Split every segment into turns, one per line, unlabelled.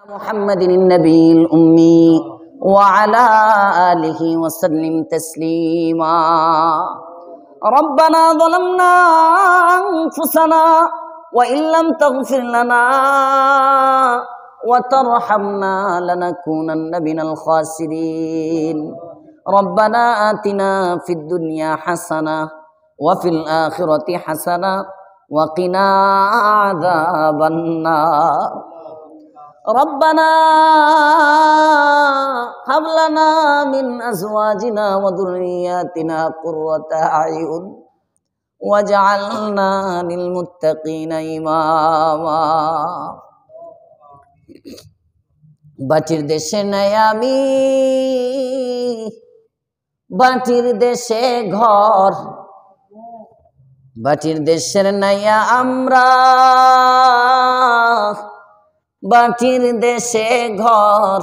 محمد النبي الأمي وعلى آله وسلم تسليما ربنا ظلمنا أنفسنا وإن لم تغفر لنا وترحمنا لنكونن من الخاسرين ربنا آتنا في الدنيا حسنة وفي الآخرة حسنة وقنا عذاب النار ربنا هب لنا من أزواجنا وذرياتنا قرة أعين واجعلنا للمتقين إماما বাটির দেশে নাই আমি বাটির দেশে ঘর বাটির দেশের নাইয়া আমরা বাটির দেশে ঘর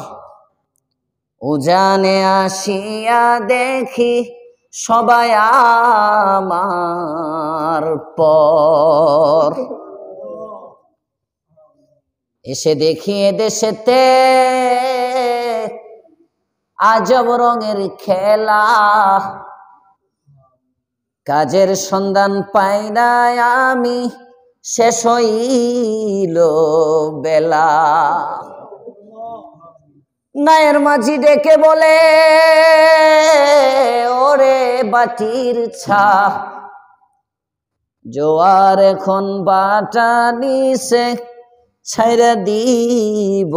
উজানে আসিয়া দেখি সবাই আমার পর এসে দেখি এদেশেতে আজব রঙের খেলা কাজের সন্ধান পাই না আমি শেষ হইল বেলা নায়ের মাঝি ডেকে বলে ওরে বাটির ছা জোয়ার এখন বাটা নিছে ছাইরা দিব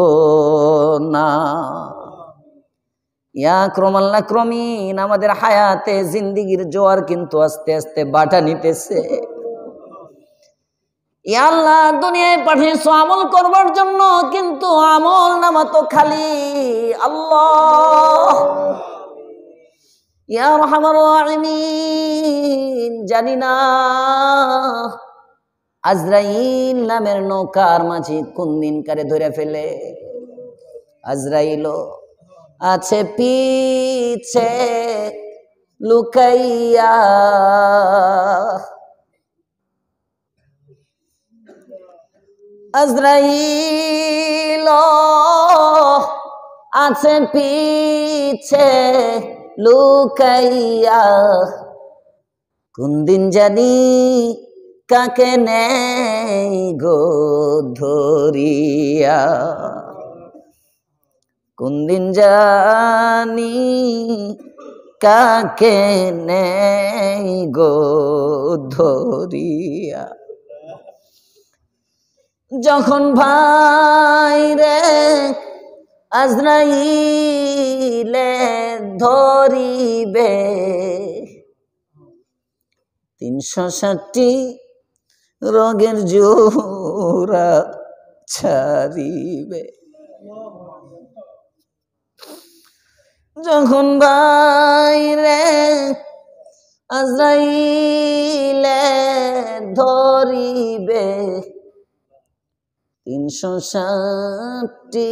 না ইয়া ক্রমাল্লা ক্রমিন আমাদের হায়াতে জিন্দিগির জোয়ার কিন্তু আস্তে আস্তে বাটা নিতেছে ইয়া আল্লাহ দুনিয়ায় পাঠিয়েছো আমল করবার জন্য কিন্তু আমল নামা তো খালি আল্লাহ ইয়া আরহামার রাহিমিন জানি না আজরাইল নামের নৌকার মাঝি কোন দিন কারে ধরে ফেলে আজরাইল আছে পিছে লুকাইয়া আজরাইল আছে পিছে লুকাইয়া কোন দিন জানি কাকে নেই গো ধরিয়া কোন দিন জানি কাকে নেই গো ধরিয়া যখন ভাই রে আজরাইলে ধরিবে 360 রোগের জোড়া ছাড়িবে যখন বাইরে আজরাইলে ধরিবে 360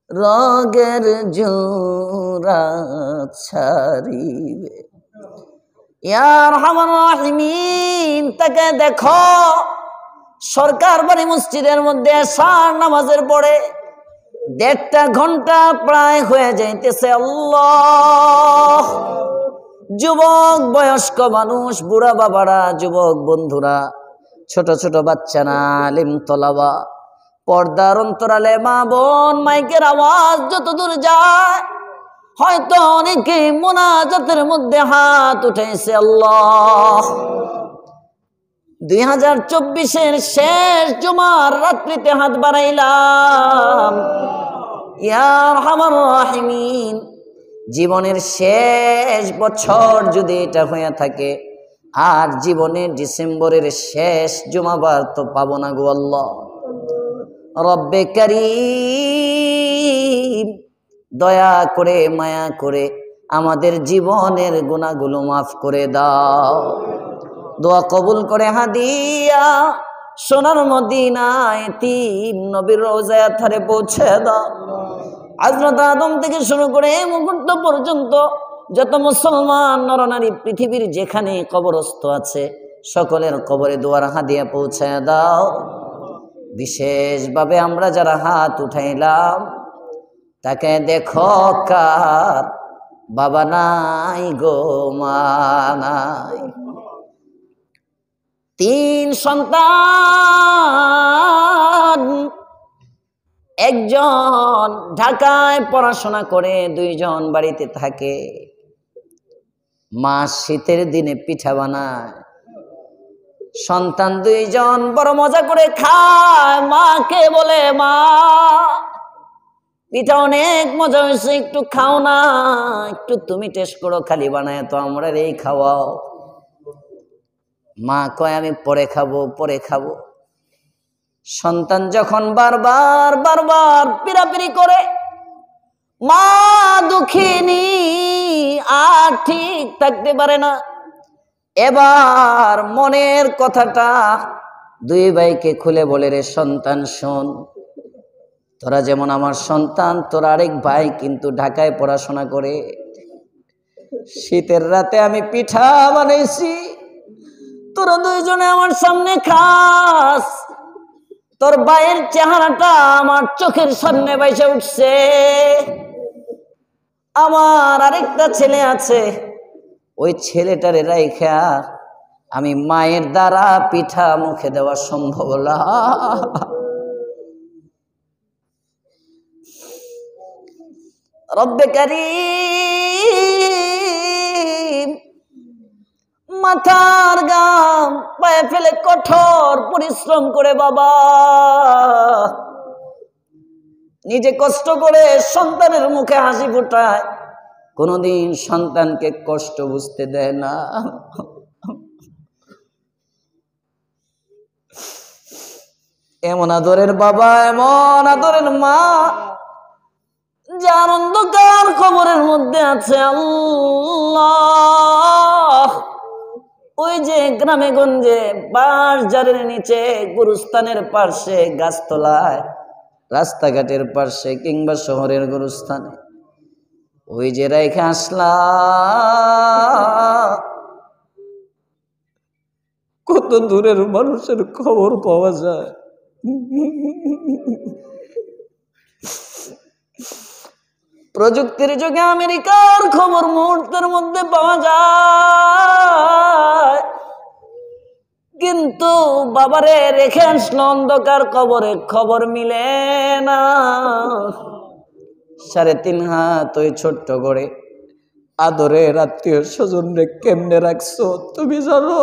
রোগের জোড়া ছাড়িবে ইয়া আরহামার রাহিমিন তাকে দেখো সরকার বাড়ি মসজিদের মধ্যে এশার নামাজের পরে 1.5 ঘন্টা প্রায় হয়ে যাইতেছে আল্লাহ যুবক বয়স্ক মানুষ বুড়া বাবারা যুবক বন্ধুরা ছোট ছোট বাচ্চারা আলিম তলাবা পর্দার অন্তরালে মা বোন মাইকের আওয়াজ যত দূর যায় হয়তো অনেকে মুনাজাতের মধ্যে হাত উঠেছে আল্লাহ 2024-এর শেষ জুমার রাত্রিতে হাত বাড়াইলাম ইয়া আরহামার রাহিমিন জীবনের শেষ বছর যদি এটা হয়ে থাকে আর জীবনের ডিসেম্বরের শেষ জুমাবার তো পাবো না গো আল্লাহ রব্বে কারীম দয়া করে মায়া করে আমাদের জীবনের গুনাহগুলো মাফ করে দাও দোয়া কবুল করে হাদিয়া সোনার মদিনায় এতিম নবীর রওজায় ধারে পৌঁছে দাও হযরত আদম থেকে শুরু করে এই মুহূর্ত পর্যন্ত যত মুসলমান নরনারী পৃথিবীর যেখানে কবরস্থ আছে সকলের কবরে দোয়ার হাদিয়া পৌঁছায় দাও বিশেষভাবে আমরা যারা হাত উঠাইলাম তাকে দেখো কার বাবা নাই গো মা নাই। 3 সন্তান, একজন ঢাকায় পড়াশোনা করে, 2 জন বাড়িতে থাকে। মা শীতের দিনে পিঠা বানায়, সন্তান 2 জন বড় মজা করে খায়। মাকে বলে, মা পিঠা অনেক মজা হয়েছে, একটু খাও না, একটু তুমি টেস্ট করো, খালি বানায় তো আমরা এই খাওয়াও। মা কয় আমি পরে খাবো, পরে খাবো। সন্তান যখন বারবার বারবার পিরাপিরি করে, মা দুঃখিনী আর ঠিক থাকতে পারে না। এবার মনের কথাটা 2 ভাইকে খুলে বলে, রে সন্তান শোন, তোরা যেমন আমার সন্তান, তোর আরেক ভাই কিন্তু ঢাকায় পড়াশোনা করে। শীতের রাতে আমি পিঠা বানাইছি, তোরা 2 জনে আমার সামনে খাস। তোর ভাইয়ের চেহারাটা আমার চোখের সামনে বাইসে উঠছে। আমার আরেকটা ছেলে আছে, ওই ছেলেটারে রাইখা আমি মায়ের দ্বারা পিঠা মুখে দেওয়া সম্ভব না। রব্বে কারীম মাথার গাম পায়ে ফেলে কঠোর পরিশ্রম করে বাবা নিজে কষ্ট করে সন্তানের মুখে হাসি ফোটায়, কোনোদিন সন্তানকে কষ্ট বুঝতে দেয় না। এমন আদরের বাবা, এমন আদরের মা, যার অন্ধকার কবরের মধ্যে আছে আল্লাহ। ওই যে গ্রামে গঞ্জে বাঁশঝাড়ের নিচে, গুরুস্থানের পাশে, গাছতলায়, রাস্তাঘাটের পাশে কিংবা শহরের গুরুস্থানে, ওই যে রেখে আসলা, কত দূরের মানুষের খবর পাওয়া যায়। প্রযুক্তির যুগে আমেরিকার খবর মুহূর্তের মধ্যে পাওয়া যায়, কিন্তু বাবারে রেখে আসলো অন্ধকার কবরে, খবর মিলে না। 3.5 হাত ওই ছোট্ট করে আদরের আত্মীয় স্বজন রে কেমনে রাখছো তুমি জানো?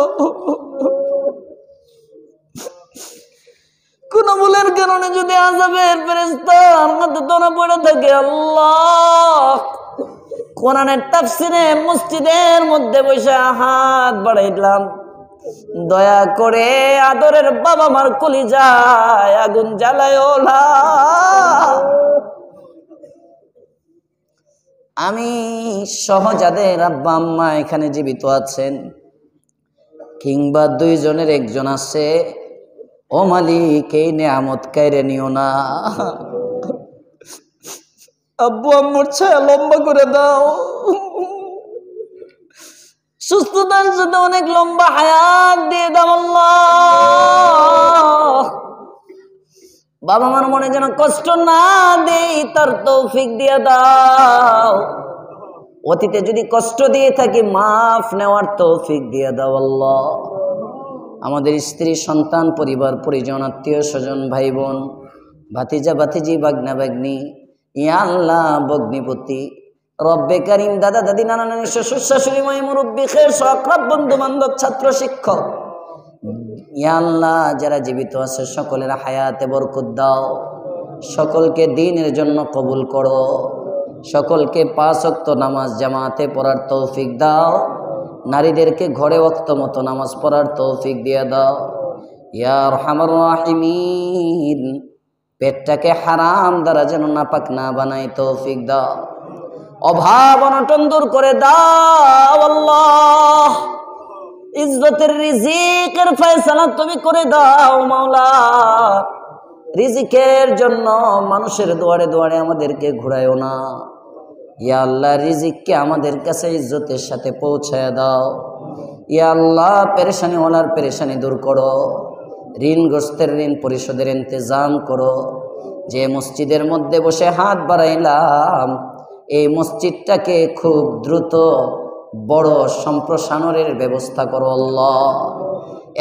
কোন ভুলের কারণে যদি আযাবের ফেরেশতার হাতে ধরা পড়ে থাকে, আল্লাহ কোরআনের তাফসিরে মসজিদের মধ্যে বসে হাত বাড়াইলাম, দয়া করে আদরের বাবা মার কলিজায় আগুন জ্বালায়ও না। আমি সহ যাদের আব্বা আম্মা এখানে জীবিত আছেন, কিংবা 2 জনের একজন আছে, ও মালিক এই নেয়ামত কাইরে নিও না। আব্বু আম্মুর ছায়া লম্বা করে দাও, সুস্থতার সাথে অনেক লম্বা হায়াত দিয়ে দাও আল্লাহ। বাবা মার মনে যেন কষ্ট না দেই, তার তৌফিক দিয়ে দাও। অতীতে যদি কষ্ট দিয়ে থাকি, মাফ নেওয়ার তৌফিক দিয়ে দাও আল্লাহ। আমাদের স্ত্রী, সন্তান, পরিবার পরিজন, আত্মীয় স্বজন, ভাই বোন, ভাতিজা ভাতিজি, বাগনা বাগনি, ইয়া আল্লাহ ভগ্নিপতি, রব্বে কারিম, দাদা দাদি, নানা নানি, শ্বশুর শাশুড়ি, মাই মুরব্বী, খের আকরাব, বন্ধু বান্ধব, ছাত্র শিক্ষক, ইয়া আল্লাহ যারা জীবিত আছে সকলের হায়াতে বরকত দাও, সকলকে দ্বীনের জন্য কবুল করো, সকলকে 5 ওয়াক্ত নামাজ জামাতে পড়ার তৌফিক দাও, নারীদেরকে ঘরে ওয়াক্ত মতো নামাজ পড়ার তৌফিক দিয়ে দাও ইয়া আরহামার রাহিমিন। পেটটাকে হারাম দ্বারা যেন নাপাক না বানাই তৌফিক দাও, অভাব অনটন দূর করে দাও আল্লাহ। ইজ্জতের রিজিকের ফয়সালা তুমি করে দাও মাওলা। রিজিকের জন্য মানুষের দুয়ারে দুয়ারে আমাদেরকে ঘুরায়ও না ইয়া আল্লাহ। রিজিককে আমাদের কাছে ইজ্জতের সাথে পৌঁছায় দাও ইয়া আল্লাহ। পেরেশানি ওয়ালার পেরেশানি দূর করো ঋণগ্রস্তের ঋণ পরিশোধের ইন্তজাম করো। যে মসজিদের মধ্যে বসে হাত বাড়াইলাম, এই মসজিদটাকে খুব দ্রুত বড় সম্প্রসারণের ব্যবস্থা করো আল্লাহ।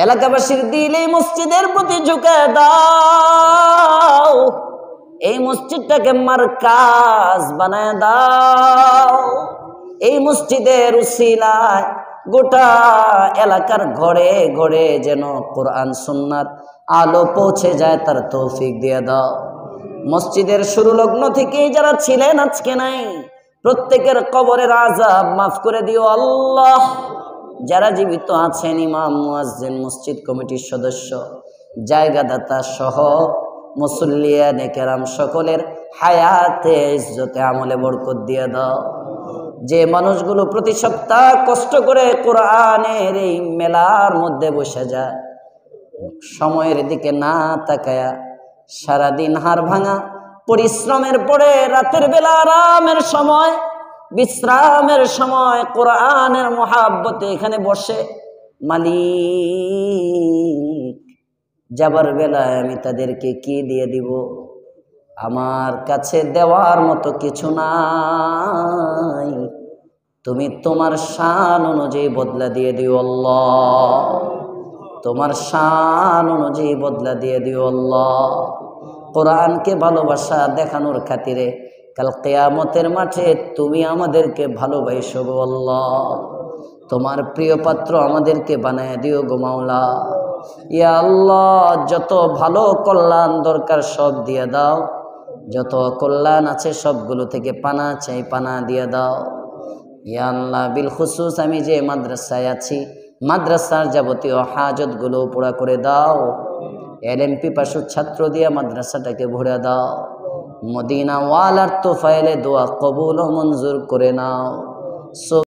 এলাকাবাসীর দিল এই মসজিদের প্রতি ঝুঁকে দাও, এই মসজিদটাকে মারকাজ বানায় দাও। এই মসজিদের উসিলায় গোটা এলাকার ঘরে ঘরে যেন কোরআন সুন্নাহর আলো পৌঁছে যায়, তার তৌফিক দিয়ে দাও। মসজিদের শুরু লগ্ন থেকেই যারা ছিলেন আজকে নাই, প্রত্যেকের কবরের আযাব মাফ করে দিও আল্লাহ। যারা জীবিত আছেন, ইমাম, মুয়াজ্জিন, মসজিদ কমিটির সদস্য, জায়গাদাতা সহ মুসল্লিয়ানে কেরাম সকলের হায়াতে ইজ্জতে আমলে বরকত দিয়ে দাও। যে মানুষগুলো প্রতি সপ্তাহ কষ্ট করে কোরআনের এই মেলার মধ্যে বসে যায়, সময়ের দিকে না তাকায়া সারাদিন হাড় ভাঙা পরিশ্রমের পরে রাতের বেলা আরামের সময়, বিশ্রামের সময় কোরআনের মহাব্বতে এখানে বসে, মালিক যাবার বেলায় আমি তাদেরকে কি দিয়ে দিব? আমার কাছে দেওয়ার মতো কিছু নাই, তুমি তোমার শান অনুযায়ী বদলা দিয়ে দিও আল্লাহ, তোমার শান অনুযায়ী বদলা দিয়ে দিও আল্লাহ। কোরআনকে ভালোবাসা দেখানোর খাতিরে কাল কিয়ামতের মাঠে তুমি আমাদেরকে ভালোবাসো গো আল্লাহ, তোমার প্রিয় পাত্র আমাদেরকে বানায় দিও গো মাওলা। ইয়া আল্লাহ, যত ভালো কল্যাণ দরকার সব দিয়ে দাও, যত কল্যাণ আছে সবগুলো থেকে পানা চাই, পানা দিয়ে দাও। ইয়া আল্লাহ, বিল খুসুস আমি যে মাদ্রাসায় আছি, মাদ্রাসার যাবতীয় হাজতগুলো পুরা করে দাও। এলএম পিপাসু ছাত্র দিয়ে মাদ্রাসাটাকে ভরে দাও। মদিনা ওয়ালার তোফায়েলে দোয়া কবুল ও মঞ্জুর করে নাও।